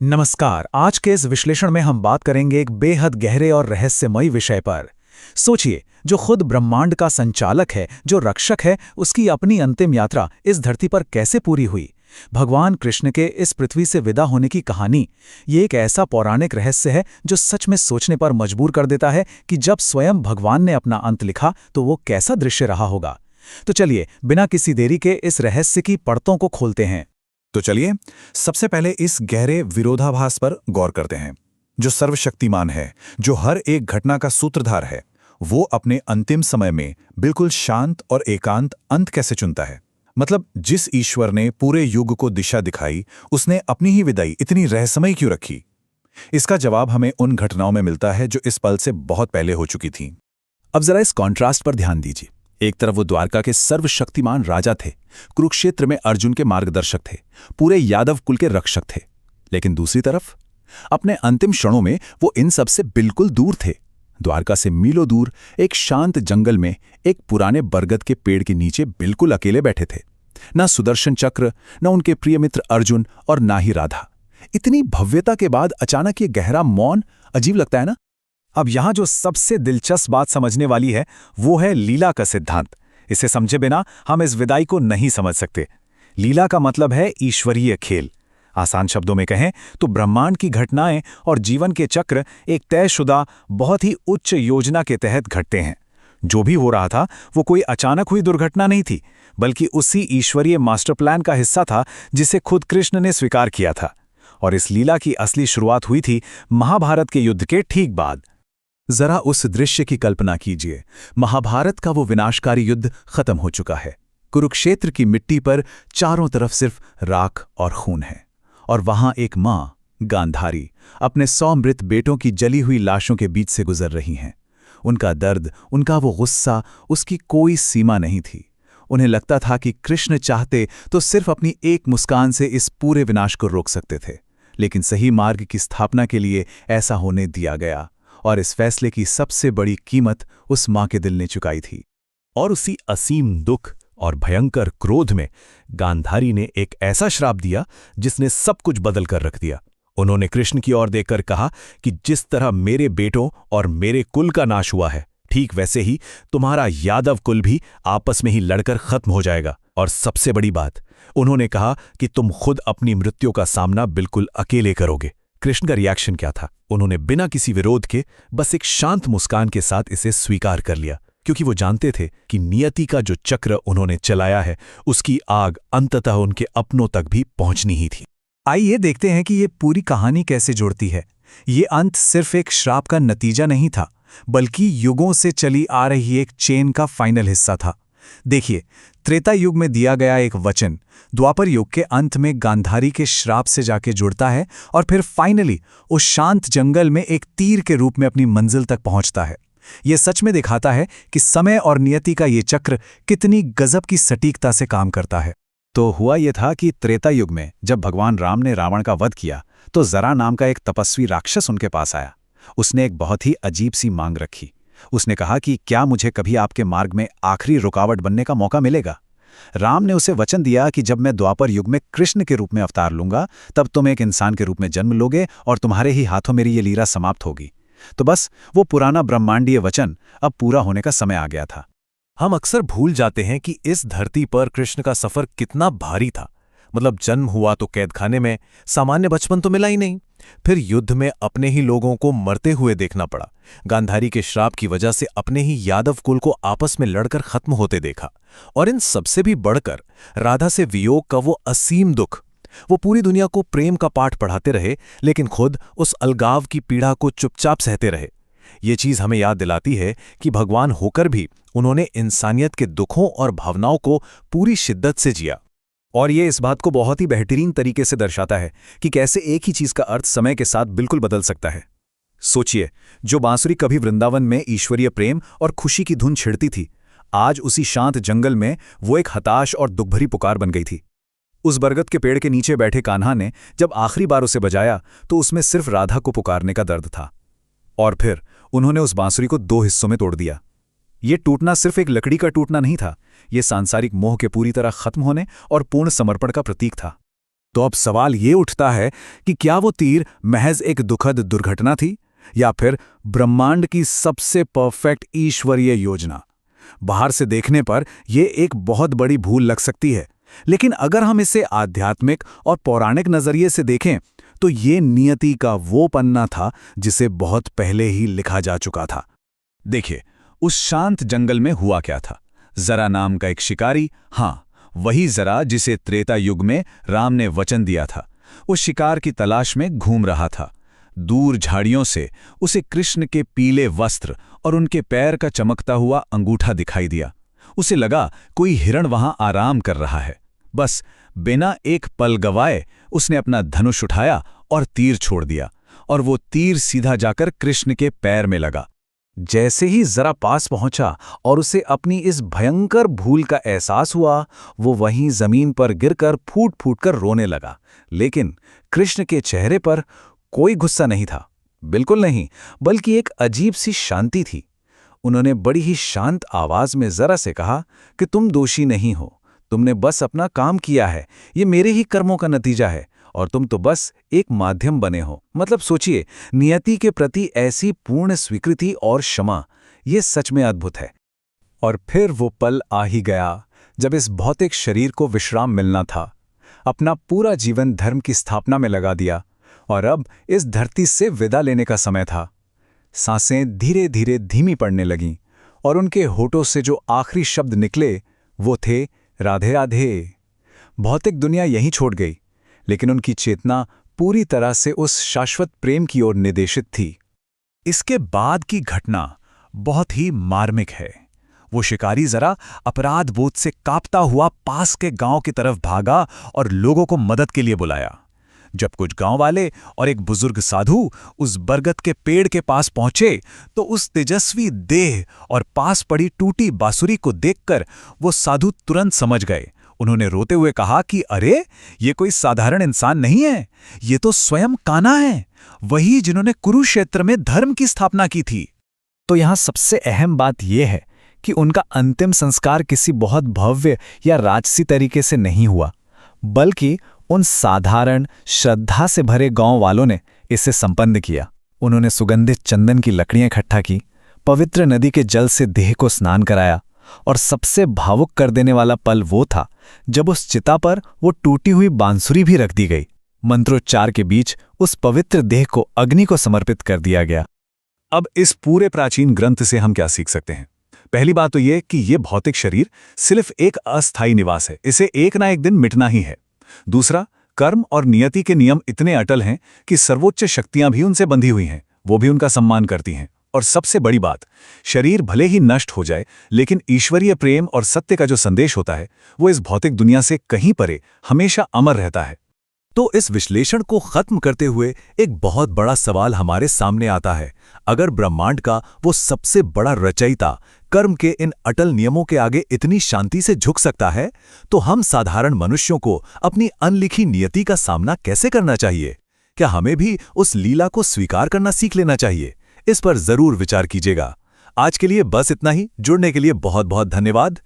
नमस्कार। आज के इस विश्लेषण में हम बात करेंगे एक बेहद गहरे और रहस्यमयी विषय पर। सोचिए, जो खुद ब्रह्मांड का संचालक है, जो रक्षक है, उसकी अपनी अंतिम यात्रा इस धरती पर कैसे पूरी हुई। भगवान कृष्ण के इस पृथ्वी से विदा होने की कहानी, ये एक ऐसा पौराणिक रहस्य है जो सच में सोचने पर मजबूर कर देता है कि जब स्वयं भगवान ने अपना अंत लिखा तो वो कैसा दृश्य रहा होगा। तो चलिए, बिना किसी देरी के इस रहस्य की परतों को खोलते हैं। तो चलिए, सबसे पहले इस गहरे विरोधाभास पर गौर करते हैं। जो सर्वशक्तिमान है, जो हर एक घटना का सूत्रधार है, वो अपने अंतिम समय में बिल्कुल शांत और एकांत अंत कैसे चुनता है। मतलब, जिस ईश्वर ने पूरे युग को दिशा दिखाई, उसने अपनी ही विदाई इतनी रहस्यमयी क्यों रखी। इसका जवाब हमें उन घटनाओं में मिलता है जो इस पल से बहुत पहले हो चुकी थीं। अब जरा इस कॉन्ट्रास्ट पर ध्यान दीजिए। एक तरफ वो द्वारका के सर्वशक्तिमान राजा थे, कुरुक्षेत्र में अर्जुन के मार्गदर्शक थे, पूरे यादव कुल के रक्षक थे। लेकिन दूसरी तरफ, अपने अंतिम क्षणों में वो इन सब से बिल्कुल दूर थे। द्वारका से मीलों दूर एक शांत जंगल में एक पुराने बरगद के पेड़ के नीचे बिल्कुल अकेले बैठे थे। ना सुदर्शन चक्र, न उनके प्रिय मित्र अर्जुन और ना ही राधा। इतनी भव्यता के बाद अचानक ये गहरा मौन अजीब लगता है ना। अब यहाँ जो सबसे दिलचस्प बात समझने वाली है वो है लीला का सिद्धांत। इसे समझे बिना हम इस विदाई को नहीं समझ सकते। लीला का मतलब है ईश्वरीय खेल। आसान शब्दों में कहें तो ब्रह्मांड की घटनाएं और जीवन के चक्र एक तयशुदा, बहुत ही उच्च योजना के तहत घटते हैं। जो भी हो रहा था वो कोई अचानक हुई दुर्घटना नहीं थी, बल्कि उसी ईश्वरीय मास्टर प्लान का हिस्सा था जिसे खुद कृष्ण ने स्वीकार किया था। और इस लीला की असली शुरुआत हुई थी महाभारत के युद्ध के ठीक बाद। जरा उस दृश्य की कल्पना कीजिए। महाभारत का वो विनाशकारी युद्ध खत्म हो चुका है। कुरुक्षेत्र की मिट्टी पर चारों तरफ सिर्फ राख और खून है। और वहां एक मां, गांधारी, अपने 100 मृत बेटों की जली हुई लाशों के बीच से गुजर रही हैं। उनका दर्द, उनका वो गुस्सा, उसकी कोई सीमा नहीं थी। उन्हें लगता था कि कृष्ण चाहते तो सिर्फ अपनी एक मुस्कान से इस पूरे विनाश को रोक सकते थे। लेकिन सही मार्ग की स्थापना के लिए ऐसा होने दिया गया। और इस फैसले की सबसे बड़ी कीमत उस मां के दिल ने चुकाई थी। और उसी असीम दुख और भयंकर क्रोध में गांधारी ने एक ऐसा श्राप दिया जिसने सब कुछ बदल कर रख दिया। उन्होंने कृष्ण की ओर देखकर कहा कि जिस तरह मेरे बेटों और मेरे कुल का नाश हुआ है, ठीक वैसे ही तुम्हारा यादव कुल भी आपस में ही लड़कर खत्म हो जाएगा। और सबसे बड़ी बात, उन्होंने कहा कि तुम खुद अपनी मृत्यु का सामना बिल्कुल अकेले करोगे। कृष्ण का रिएक्शन क्या था? उन्होंने बिना किसी विरोध के बस एक शांत मुस्कान के साथ इसे स्वीकार कर लिया, क्योंकि वो जानते थे कि नियति का जो चक्र उन्होंने चलाया है, उसकी आग अंततः उनके अपनों तक भी पहुंचनी ही थी। आइए देखते हैं कि ये पूरी कहानी कैसे जुड़ती है। ये अंत सिर्फ एक श्राप का नतीजा नहीं था, बल्कि युगों से चली आ रही एक चेन का फाइनल हिस्सा था। देखिए, त्रेता युग में दिया गया एक वचन द्वापर युग के अंत में गांधारी के श्राप से जाके जुड़ता है और फिर फाइनली उस शांत जंगल में एक तीर के रूप में अपनी मंजिल तक पहुंचता है। यह सच में दिखाता है कि समय और नियति का ये चक्र कितनी गजब की सटीकता से काम करता है। तो हुआ यह था कि त्रेता युग में जब भगवान राम ने रावण का वध किया, तो जरा नाम का एक तपस्वी राक्षस उनके पास आया। उसने एक बहुत ही अजीब सी मांग रखी। उसने कहा कि क्या मुझे कभी आपके मार्ग में आखिरी रुकावट बनने का मौका मिलेगा। राम ने उसे वचन दिया कि जब मैं द्वापर युग में कृष्ण के रूप में अवतार लूंगा, तब तुम एक इंसान के रूप में जन्म लोगे और तुम्हारे ही हाथों मेरी ये लीला समाप्त होगी। तो बस वो पुराना ब्रह्मांडीय वचन अब पूरा होने का समय आ गया था। हम अक्सर भूल जाते हैं कि इस धरती पर कृष्ण का सफर कितना भारी था। मतलब, जन्म हुआ तो कैदखाने में, सामान्य बचपन तो मिला ही नहीं। फिर युद्ध में अपने ही लोगों को मरते हुए देखना पड़ा। गांधारी के श्राप की वजह से अपने ही यादव कुल को आपस में लड़कर खत्म होते देखा। और इन सबसे भी बढ़कर राधा से वियोग का वो असीम दुख। वो पूरी दुनिया को प्रेम का पाठ पढ़ाते रहे, लेकिन खुद उस अलगाव की पीड़ा को चुपचाप सहते रहे। ये चीज हमें याद दिलाती है कि भगवान होकर भी उन्होंने इंसानियत के दुखों और भावनाओं को पूरी शिद्दत से जिया। और ये इस बात को बहुत ही बेहतरीन तरीके से दर्शाता है कि कैसे एक ही चीज का अर्थ समय के साथ बिल्कुल बदल सकता है। सोचिए, जो बांसुरी कभी वृंदावन में ईश्वरीय प्रेम और खुशी की धुन छिड़ती थी, आज उसी शांत जंगल में वो एक हताश और दुखभरी पुकार बन गई थी। उस बरगद के पेड़ के नीचे बैठे कान्हा ने जब आखिरी बार उसे बजाया तो उसमें सिर्फ राधा को पुकारने का दर्द था। और फिर उन्होंने उस बांसुरी को 2 हिस्सों में तोड़ दिया। ये टूटना सिर्फ एक लकड़ी का टूटना नहीं था, ये सांसारिक मोह के पूरी तरह खत्म होने और पूर्ण समर्पण का प्रतीक था। तो अब सवाल ये उठता है कि क्या वो तीर महज एक दुखद दुर्घटना थी या फिर ब्रह्मांड की सबसे परफेक्ट ईश्वरीय योजना। बाहर से देखने पर यह एक बहुत बड़ी भूल लग सकती है, लेकिन अगर हम इसे आध्यात्मिक और पौराणिक नजरिए से देखें तो ये नियति का वो पन्ना था जिसे बहुत पहले ही लिखा जा चुका था। देखिए, उस शांत जंगल में हुआ क्या था। जरा नाम का एक शिकारी, हाँ वही जरा जिसे त्रेता युग में राम ने वचन दिया था, वो शिकार की तलाश में घूम रहा था। दूर झाड़ियों से उसे कृष्ण के पीले वस्त्र और उनके पैर का चमकता हुआ अंगूठा दिखाई दिया। उसे लगा कोई हिरण वहां आराम कर रहा है। बस बिना एक पल गवाए उसने अपना धनुष उठाया और तीर छोड़ दिया, और वो तीर सीधा जाकर कृष्ण के पैर में लगा। जैसे ही जरा पास पहुंचा और उसे अपनी इस भयंकर भूल का एहसास हुआ, वो वहीं जमीन पर गिरकर फूट फूट कर रोने लगा। लेकिन कृष्ण के चेहरे पर कोई गुस्सा नहीं था, बिल्कुल नहीं, बल्कि एक अजीब सी शांति थी। उन्होंने बड़ी ही शांत आवाज में जरा से कहा कि तुम दोषी नहीं हो, तुमने बस अपना काम किया है, ये मेरे ही कर्मों का नतीजा है, और तुम तो बस एक माध्यम बने हो। मतलब सोचिए, नियति के प्रति ऐसी पूर्ण स्वीकृति और क्षमा, ये सच में अद्भुत है। और फिर वो पल आ ही गया जब इस भौतिक शरीर को विश्राम मिलना था। अपना पूरा जीवन धर्म की स्थापना में लगा दिया और अब इस धरती से विदा लेने का समय था। सांसें धीरे धीरे धीमी पड़ने लगीं और उनके होठों से जो आखिरी शब्द निकले वो थे राधे राधे। भौतिक दुनिया यहीं छोड़ गई, लेकिन उनकी चेतना पूरी तरह से उस शाश्वत प्रेम की ओर निर्देशित थी। इसके बाद की घटना बहुत ही मार्मिक है। वो शिकारी जरा अपराध बोध से कांपता हुआ पास के गांव की तरफ भागा और लोगों को मदद के लिए बुलाया। जब कुछ गांव वाले और एक बुजुर्ग साधु उस बरगद के पेड़ के पास पहुंचे तो उस तेजस्वी देह और पास पड़ी टूटी बांसुरी को देखकर वो साधु तुरंत समझ गए। उन्होंने रोते हुए कहा कि अरे, ये कोई साधारण इंसान नहीं है, ये तो स्वयं कान्हा है, वही जिन्होंने कुरुक्षेत्र में धर्म की स्थापना की थी। तो यहाँ सबसे अहम बात यह है कि उनका अंतिम संस्कार किसी बहुत भव्य या राजसी तरीके से नहीं हुआ, बल्कि उन साधारण श्रद्धा से भरे गांव वालों ने इसे संपन्न किया। उन्होंने सुगंधित चंदन की लकड़ियां इकट्ठा की, पवित्र नदी के जल से देह को स्नान कराया, और सबसे भावुक कर देने वाला पल वो था जब उस चिता पर वो टूटी हुई बांसुरी भी रख दी गई। मंत्रोच्चार के बीच उस पवित्र देह को अग्नि को समर्पित कर दिया गया। अब इस पूरे प्राचीन ग्रंथ से हम क्या सीख सकते हैं? पहली बात तो ये कि ये भौतिक शरीर सिर्फ एक अस्थायी निवास है, इसे एक ना एक दिन मिटना ही है। दूसरा, कर्म और नियति के नियम इतने अटल हैं कि सर्वोच्च शक्तियां भी उनसे बंधी हुई हैं, वो भी उनका सम्मान करती हैं। और सबसे बड़ी बात, शरीर भले ही नष्ट हो जाए, लेकिन ईश्वरीय प्रेम और सत्य का जो संदेश होता है वो इस भौतिक दुनिया से कहीं परे हमेशा अमर रहता है। तो इस विश्लेषण को खत्म करते हुए एक बहुत बड़ा सवाल हमारे सामने आता है। अगर ब्रह्मांड का वो सबसे बड़ा रचयिता कर्म के इन अटल नियमों के आगे इतनी शांति से झुक सकता है, तो हम साधारण मनुष्यों को अपनी अनलिखी नियति का सामना कैसे करना चाहिए? क्या हमें भी उस लीला को स्वीकार करना सीख लेना चाहिए? इस पर जरूर विचार कीजिएगा। आज के लिए बस इतना ही। जुड़ने के लिए बहुत बहुत धन्यवाद।